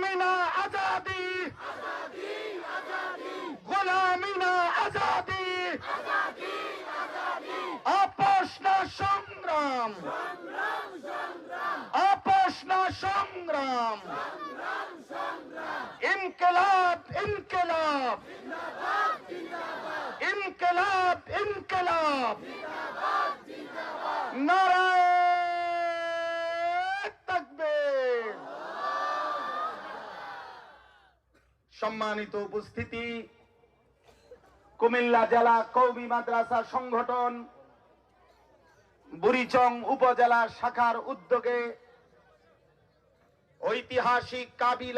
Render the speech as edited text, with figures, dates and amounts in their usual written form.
গোলামিনা আজাদি, গোলামিনা আজাদি, আপোষ না সংগ্রাম, আপোষ না সংগ্রাম, ইনকিলাব ইনকিলাব, ইনকিলাব ইনকিলাব, নারায়ে তাকবীর। সম্মানিত উপস্থিতি, কুমিল্লা জেলা কওমি মাদ্রাসা সংগঠন বুড়িচং উপজেলা শাখার উদ্যোগে ঐতিহাসিক কাবিলা